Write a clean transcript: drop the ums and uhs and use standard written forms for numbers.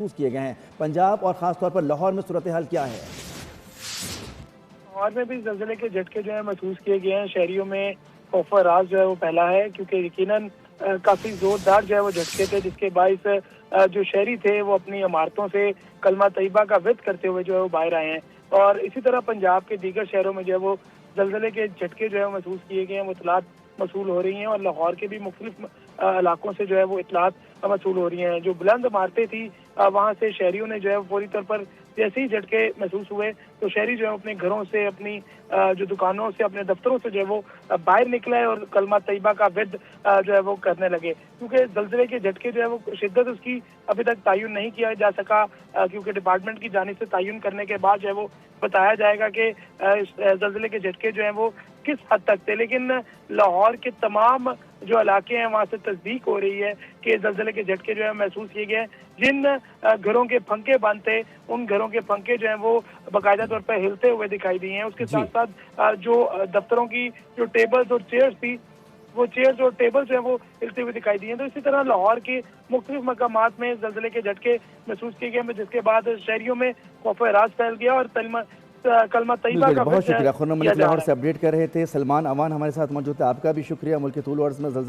महसूस किए गए हैं। पंजाब और ख़ासतौर पर लाहौर में सूरत हाल क्या है? लाहौर में भी ज़लज़ले के झटके जो है महसूस किए गए हैं। शहरियों में खौफ राज जो है वो फैला है, क्योंकि यकीनन काफ़ी ज़ोरदार जो है वो झटके थे, जिसके बाइस जो शहरी थे वो अपनी इमारतों से कलमा तैयबा का विर्द करते हुए जो है वो बाहर आए हैं। और इसी तरह पंजाब के दीगर शहरों में जो है वो ज़लज़ले के झटके जो है महसूस किए गए हैं, वो इतलात मौसूल हो रही हैं। और लाहौर के भी मुख्तलिफ इलाकों से जो है वो इतलात मौसूल हो रही हैं। जो बुलंद इमारतें थी वहाँ से शहरियों ने जो है पूरी तौर पर जैसे ही झटके महसूस हुए तो शहरी जो है अपने घरों से, अपनी जो दुकानों से, अपने दफ्तरों से जो है वो बाहर निकले और कलमा तैयबा का विर्द जो है वो करने लगे। क्योंकि ज़लज़ले के झटके जो है वो शिद्दत उसकी अभी तक तयन नहीं किया जा सका, क्योंकि डिपार्टमेंट की जानिब से तयन करने के बाद जो है वो बताया जाएगा कि इस ज़लज़ले के झटके जो हैं वो किस हद तक थे। लेकिन लाहौर के तमाम जो इलाके हैं वहाँ से तस्दीक हो रही है कि ज़लज़ले के झटके जो है महसूस किए गए हैं। जिन घरों के पंखे बंद थे, उन घरों के पंखे जो हैं वो बाकायदा तौर पर हिलते हुए दिखाई दिए हैं। उसके जी, साथ-साथ जो दफ्तरों की जो टेबल्स और चेयर्स थी, वो चेयर्स और टेबल जो है वो हिलते हुए दिखाई दिए हैं। तो इसी तरह लाहौर के मुख्तलिफ मकामात में ज़लज़ले के झटके महसूस किए गए, जिसके बाद शहरियों में खौफ-ए-राज़ फैल गया और कलमा तैयबा बिल्कुल, का बहुत विर्द शुक्रिया। खुर्रम किया मलिक जा लाहौर रहा से है। अपडेट कर रहे थे। सलमान अमान हमारे साथ मौजूद थे। आपका भी शुक्रिया। मुल्क के तूल और अर्ज़ में ज़लज़ले